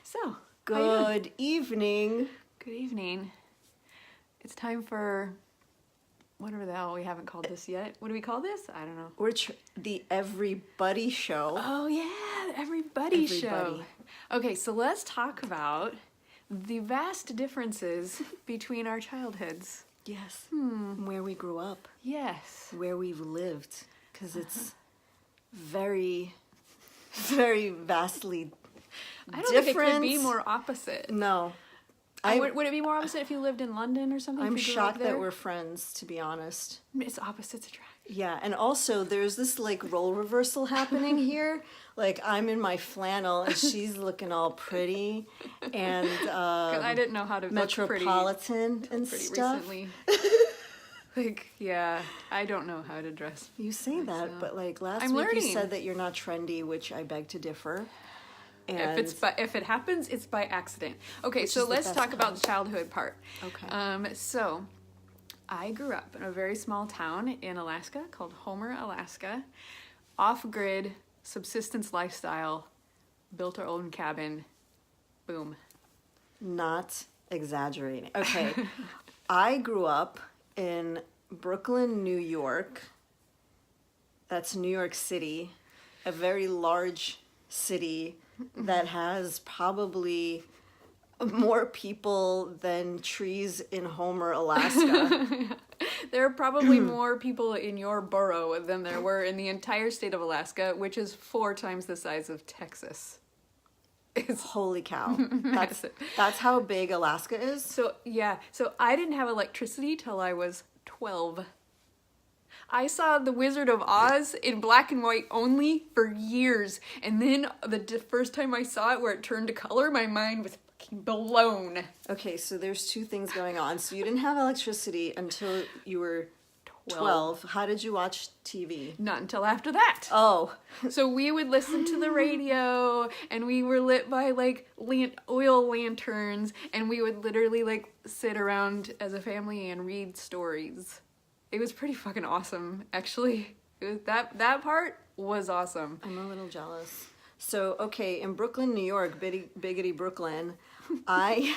So, Good evening. good evening. It's time for whatever the hell we haven't called this yet. What do we call this? I don't know. We're the Everybody Show. Oh yeah, everybody show. Everybody. Okay, so let's talk about the vast differences between our childhoods. Yes. Where we grew up, Yes. where we've lived, because it's very, very vastly I don't different. think it could be more opposite. No. Would it be more opposite if you lived in London or something? I'm if you grew up shocked there? that we're friends, to be honest. It's opposites attract. Yeah, and also there's this like role reversal happening here. Like I'm in my flannel and she's looking all pretty and 'Cause I didn't know how to look pretty and stuff. recently. Like, yeah, I don't know how to dress. You say that, but like last I'm week you learning. said that you're not trendy, which I beg to differ. And If it happens, it's by accident. Okay, Which so is the let's best talk about kind. the childhood part. Okay. So I grew up in a very small town in Alaska called Homer, Alaska. Off-grid, subsistence lifestyle, built our own cabin. Boom. Not exaggerating. Okay. I grew up in Brooklyn, New York. That's New York City, a very large city that has probably more people than trees in Homer, Alaska. There are probably more people in your borough than there were in the entire state of Alaska, which is 4 times the size of Texas. Holy cow. That's, Massive. that's how big Alaska is. So, yeah. So I didn't have electricity till I was 12. I saw The Wizard of Oz in black and white only for years. And then the first time I saw it where it turned to color, my mind was fucking blown. Okay, so there's 2 things going on. So you didn't have electricity until you were 12. How did you watch TV? Not until after that. Oh, So we would listen to the radio, and we were lit by like oil lanterns, and we would literally like sit around as a family and read stories. It was pretty fucking awesome, actually. That part was awesome. I'm a little jealous. So, okay, in Brooklyn, New York, biggity Brooklyn, I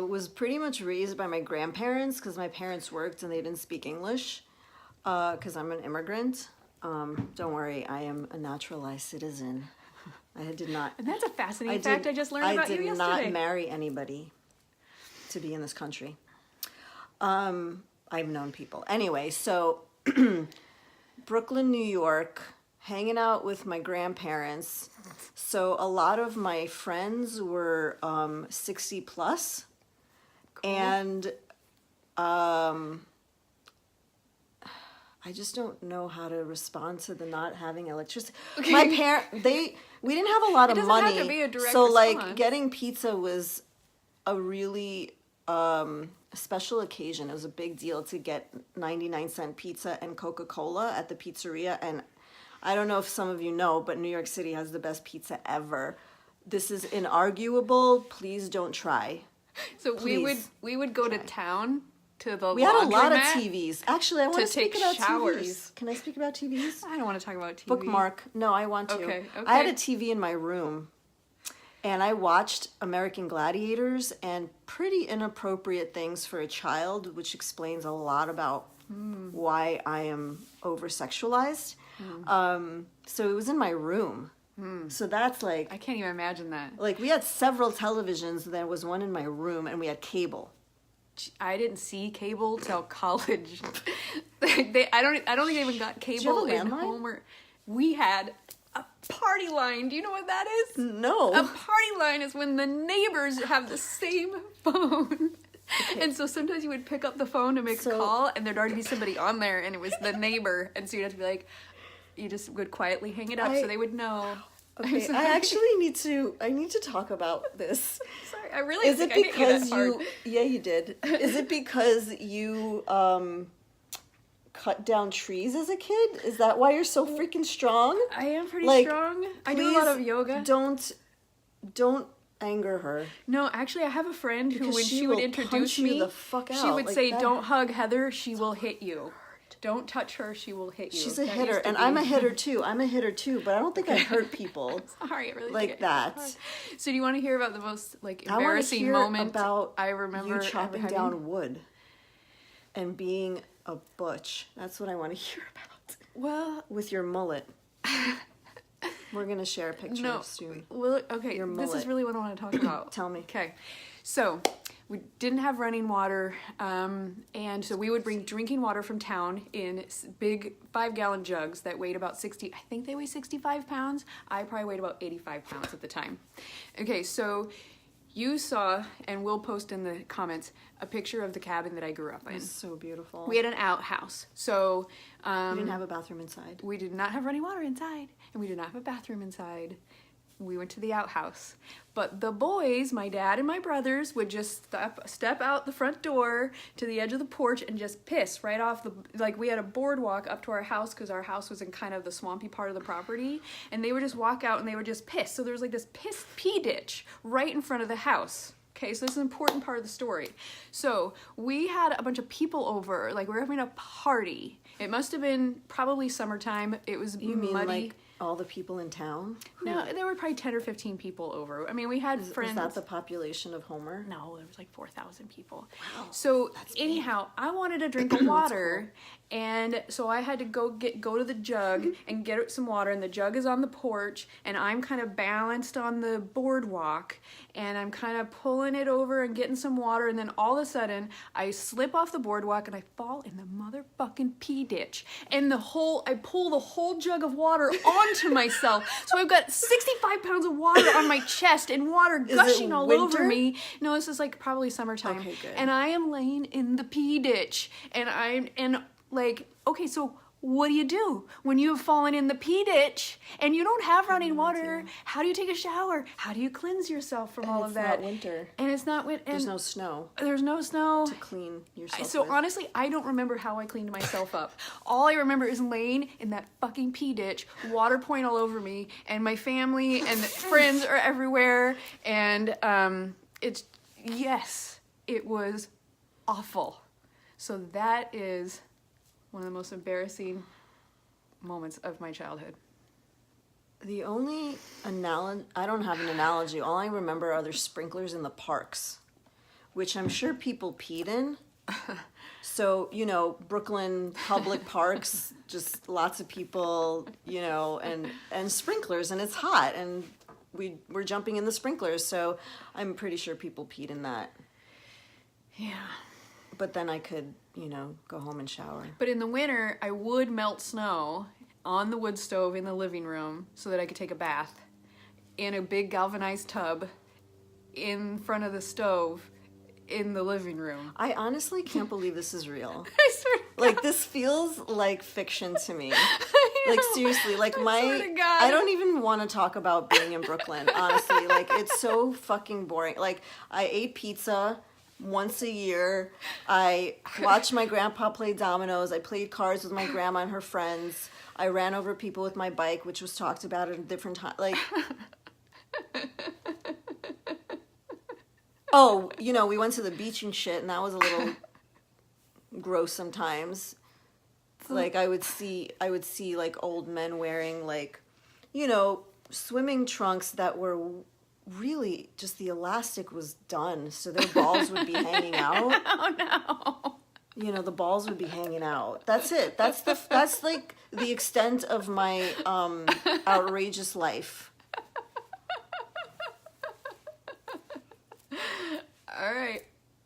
was pretty much raised by my grandparents because my parents worked and they didn't speak English because I'm an immigrant. Don't worry, I am a naturalized citizen. I did not. And that's a fascinating fact I just learned about you yesterday. I did not marry anybody to be in this country. I've known people. Anyway, so Brooklyn, New York, hanging out with my grandparents. So a lot of my friends were 60 plus. Cool. And I just don't know how to respond to the not having electricity. Okay. My we didn't have a lot of doesn't money. have to be a direct so like response. getting pizza was a really special occasion. It was a big deal to get 99-cent pizza and Coca-Cola at the pizzeria. And I don't know if some of you know, but New York City has the best pizza ever. This is inarguable. Please don't try. So Please we would go to town to the We had a lot of laundromat. TVs. Actually, I want to speak take about showers. TVs. Can I speak about TVs? I don't want to talk about TV. Bookmark. No, I want to. Okay, I had okay. a TV in my room, and I watched American Gladiators and pretty inappropriate things for a child, which explains a lot about why I am over-sexualized. So it was in my room. So that's like... I can't even imagine that. Like, we had several televisions. There was one in my room, and we had cable. I didn't see cable till college. I don't think they even got cable you have a in landline? Homer. We had a party line. Do you know what that is? No. A party line is when the neighbors have the same phone. Okay. And so sometimes you would pick up the phone to make a call, and there'd already be somebody on there, and it was the neighbor. And so you'd have to be like, you just would quietly hang it up so they would know. Okay, I actually need to talk about this. Sorry, I really Is think it I hit you because that hard. yeah, you did. Is it because you cut down trees as a kid? Is that why you're so freaking strong? I am pretty Like, strong. I do a lot of yoga. Don't anger her. No, actually, I have a friend who, Because when she she would will introduce punch you me, the fuck she out would like say, that. "Don't hug Heather; she will hit you." Don't touch her, she will hit you. She's a That hitter, used to and be- I'm a hitter too. But I don't think I hurt people Sorry, it really like did. that. So do you want to hear about the most like I want to embarrassing hear moment about I remember you chopping ever down having? wood and being a butch. That's what I want to hear about. Well, With your mullet. We're going to share a picture no. soon. Well, okay, Your this is mullet. really what I want to talk about. Tell me. Okay, so we didn't have running water, and so we would bring drinking water from town in big 5-gallon jugs that weighed about 60, I think they weigh 65 pounds. I probably weighed about 85 pounds at the time. Okay, so you saw, and we'll post in the comments, a picture of the cabin that I grew up in. It's so beautiful. We had an outhouse, so You didn't have a bathroom inside. we did not have running water inside, and we did not have a bathroom inside. We went to the outhouse. But the boys, my dad and my brothers, would just step out the front door to the edge of the porch and just piss right off the, like we had a boardwalk up to our house because our house was in kind of the swampy part of the property, and they would just walk out and they would just piss. So there was like this pee ditch right in front of the house. Okay, so this is an important part of the story. So we had a bunch of people over, like we were having a party. It must have been probably summertime. It was You mean muddy. like all the people in town? No, there were probably 10 or 15 people over. I mean, we had friends. Was that the population of Homer? No, there was like 4,000 people. Wow, So that's big. anyhow, I wanted a drink of water, and so I had to go to the jug and get some water, and the jug is on the porch, and I'm kind of balanced on the boardwalk, and I'm kind of pulling it over and getting some water, and then all of a sudden, I slip off the boardwalk and I fall in the motherfucking pee ditch, and I pull the whole jug of water onto myself, so I've got 65 pounds of water on my chest and water gushing all over winter? me. No, this is like probably summertime. Okay, good. And I am laying in the pee ditch, and like, okay, so what do you do when you have fallen in the pee ditch and you don't have running water? How do you take a shower? How do you cleanse yourself from all of that? It's not winter. And it's not winter. There's no snow There's no snow. to clean yourself So with. honestly, I don't remember how I cleaned myself up. All I remember is laying in that fucking pee ditch, water pouring all over me, and my family and friends are everywhere, and it was awful. So that is one of the most embarrassing moments of my childhood. The only analogy, I don't have an analogy. All I remember are there's sprinklers in the parks, which I'm sure people peed in. So, Brooklyn public parks, just lots of people, and sprinklers, and it's hot, and we're jumping in the sprinklers. So I'm pretty sure people peed in that. Yeah. But then I could, go home and shower. But in the winter, I would melt snow on the wood stove in the living room so that I could take a bath in a big galvanized tub in front of the stove in the living room. I honestly can't believe this is real. I swear to God. Like, this feels like fiction to me. Like, seriously, like I swear to God. I don't even want to talk about being in Brooklyn, honestly. Like, it's so fucking boring. Like, I ate pizza once a year. I watched my grandpa play dominoes. I played cards with my grandma and her friends. I ran over people with my bike, which was talked about at a different time. Like, oh, we went to the beach and shit, and that was a little gross sometimes. Like, I would see like old men wearing like, swimming trunks that were really just the elastic was done, so their balls would be hanging out. Oh no. The balls would be hanging out. That's it. That's like the extent of my outrageous life. All right.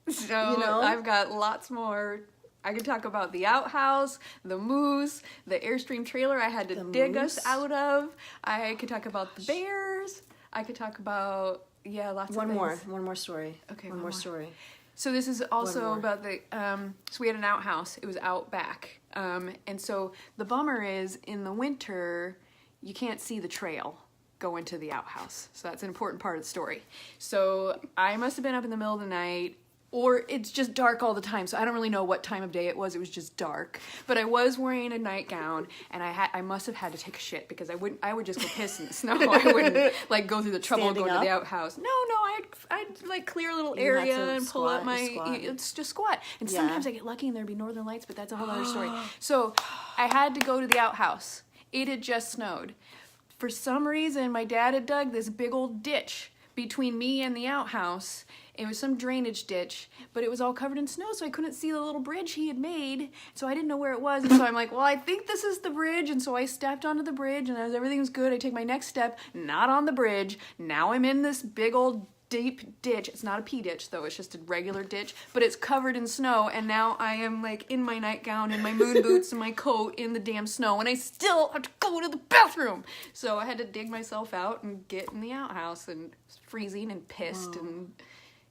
So I've got lots more. I could talk about the outhouse, the moose, the Airstream trailer I had to dig us out of. I could talk about the bears. I could talk about, lots of things. One more story. Okay, one more story. So this is also more. about the, so we had an outhouse. It was out back. And so the bummer is in the winter, you can't see the trail go into the outhouse. So that's an important part of the story. So I must have been up in the middle of the night, or it's just dark all the time. So I don't really know what time of day it was. It was just dark. But I was wearing a nightgown, and I must have had to take a shit because I would just go piss in the snow. I wouldn't like go through the trouble of Standing going to the up? outhouse. No, I'd like clear a little You had area to and pull up squat, my squat. it's just squat. And Yeah. sometimes I get lucky and there'd be northern lights, but that's a whole other story. So I had to go to the outhouse. It had just snowed. For some reason, my dad had dug this big old ditch between me and the outhouse. It was some drainage ditch, but it was all covered in snow, so I couldn't see the little bridge he had made. So I didn't know where it was, and so I'm like, well, I think this is the bridge. And so I stepped onto the bridge, and as everything was good, I take my next step, not on the bridge. Now I'm in this big old deep ditch. It's not a pee ditch, though. It's just a regular ditch, but it's covered in snow, and now I am like in my nightgown and my moon boots and my coat in the damn snow, and I still have to go to the bathroom. So I had to dig myself out and get in the outhouse, and it's freezing and pissed. And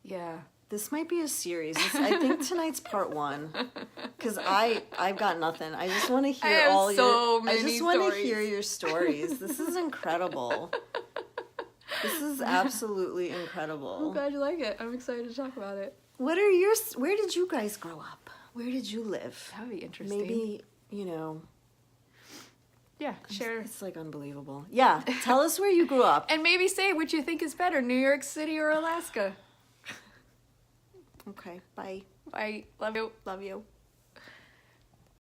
yeah. This might be a series. I think tonight's part 1, because I've got nothing. I just want to hear have all so your. many I just want to stories. hear your stories. This is incredible. This is absolutely I'm incredible. glad you like it. I'm excited to talk about it. What are your? Where did you guys grow up? Where did you live? That would be interesting. Maybe Yeah, share. It's like unbelievable. Yeah, tell us where you grew up. And maybe say what you think is better, New York City or Alaska. Okay, bye. I love you. Love you.